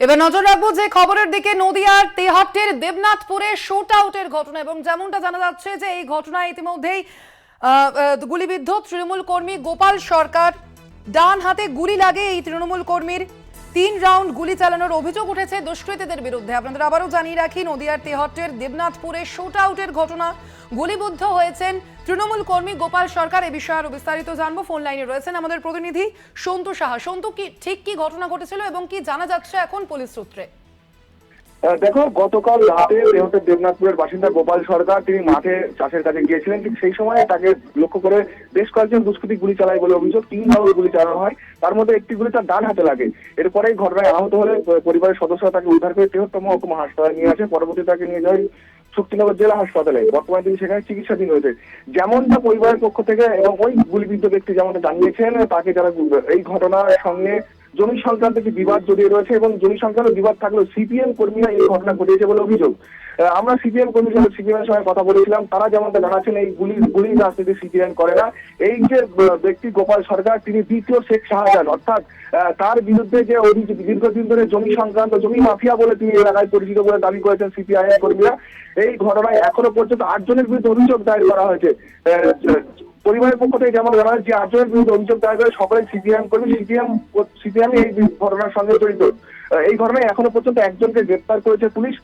এবার নজর রাখবো যে খবরের দিকে, নদিয়ার তেহট্টের দেবনাথপুরে শুট আউটের ঘটনা। এবং যেমনটা জানা যাচ্ছে যে এই ঘটনায় ইতিমধ্যেই গুলিবিদ্ধ তৃণমূল কর্মী গোপাল সরকার। ডান হাতে গুলি লাগে এই তৃণমূল কর্মীর। 3 রাউন্ড গুলি চালানোর অভিযোগ উঠেছে দুষ্কৃতীদের বিরুদ্ধে। আপনাদের আবারও জানিয়ে রাখি, নদিয়ার তেহট্টের দেবনাথপুরে শুট আউটের ঘটনা। গুলিবিদ্ধ হয়েছেন তৃণমূল কর্মী গোপাল সরকার। এ বিষয়ে আরো বিস্তারিত জানবো। ফোন লাইনে রয়েছেন আমাদের প্রতিনিধি সন্তু সাহা। সন্তু, কি ঘটনা ঘটেছিল এবং কি জানা যাচ্ছে এখন পুলিশ সূত্রে? দেখো, গতকাল রাতে তেহট্টের দেবনাথপুরের বাসিন্দা গোপাল সরকার তিনি মাঠে চাষের কাজে গিয়েছিলেন। ঠিক সেই সময় তাকে লক্ষ্য করে বেশ কয়েকজন দুষ্কৃতী গুলি চালায় বলে অভিযোগ। 3 রাউন্ড গুলি চালানো হয়, তার মধ্যে একটি গুলি তার ডান হাতে লাগে। এরপরেই ঘটনায় আহত হলে পরিবারের সদস্যরা তাকে উদ্ধার করে তেহট্ট মহকুমা হাসপাতালে নিয়ে আসে। পরবর্তী তাকে নিয়ে যায় শক্তিনগর জেলা হাসপাতালে। বর্তমানে তিনি সেখানে চিকিৎসাধীন রয়েছে। যেমনটা পরিবারের পক্ষ থেকে এবং ওই গুলিবিদ্ধ ব্যক্তি যেমনটা জানিয়েছেন, তাকে যারা এই ঘটনার সঙ্গে জমি সংক্রান্ত যে বিবাদ জড়িয়ে রয়েছে এবং জমি সংক্রান্ত বিবাদ থাকলেও সিপিএম কর্মীরা এই ঘটনা ঘটিয়েছে বলে অভিযোগ। আমরা সিপিএম সিপিএম এর সঙ্গে কথা বলেছিলাম, তারা যেমনটা জানাচ্ছেন এই গুলি রাজনীতি সিপিএম করে না। এই যে ব্যক্তি গোপাল সরকার, তিনি দ্বিতীয় শেখ শাহজাহান, অর্থাৎ তার বিরুদ্ধে যে অভিযোগ দীর্ঘদিন ধরে জমি সংক্রান্ত জমি মাফিয়া বলে তিনি এলাকায় পরিচিত বলে দাবি করেছেন সিপিআইএম কর্মীরা। এই ঘটনায় এখনো পর্যন্ত 8 জনের বিরুদ্ধে অভিযোগ দায়ের করা হয়েছে। পরিবারের পক্ষ থেকে যেমন জানা যায় যে 8 জনের বিরুদ্ধে অভিযোগ দায়ের করে সকলেই সিপিএম কর্মী। সিপিএম এই ঘটনার সঙ্গে জড়িত। এই ঘটনায় এখনো পর্যন্ত একজনকে গ্রেপ্তার করেছে পুলিশ।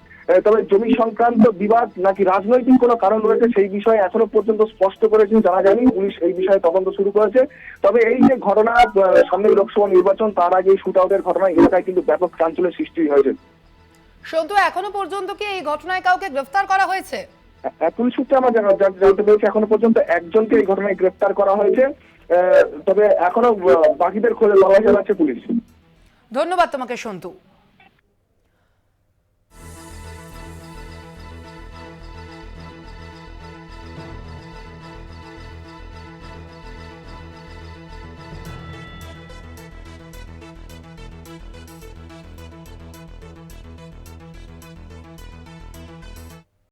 তবে জমি সংক্রান্ত বিবাদ নাকি রাজনৈতিক কোনো কারণ রয়েছে সেই বিষয়ে এখনো পর্যন্ত স্পষ্ট করেছেন জানা যায়নি। পুলিশ এই বিষয়ে তদন্ত শুরু করেছে। তবে এই যে ঘটনা, সামনে লোকসভা নির্বাচন, তার আগে শুট আউটের ঘটনা এলাকায় কিন্তু ব্যাপক চাঞ্চল্যের সৃষ্টি হয়েছে। সন্তু, এখনো পর্যন্ত কি এই ঘটনায় কাউকে গ্রেফতার করা হয়েছে? পুলিশ সূত্রে আমরা জানতে পেরেছি এখনো পর্যন্ত একজনকে এই ঘটনায় গ্রেফতার করা হয়েছে। তবে এখনো বাকিদের খোঁজে তল্লাশি চালাচ্ছে পুলিশ। ধন্যবাদ তোমাকে সন্তু।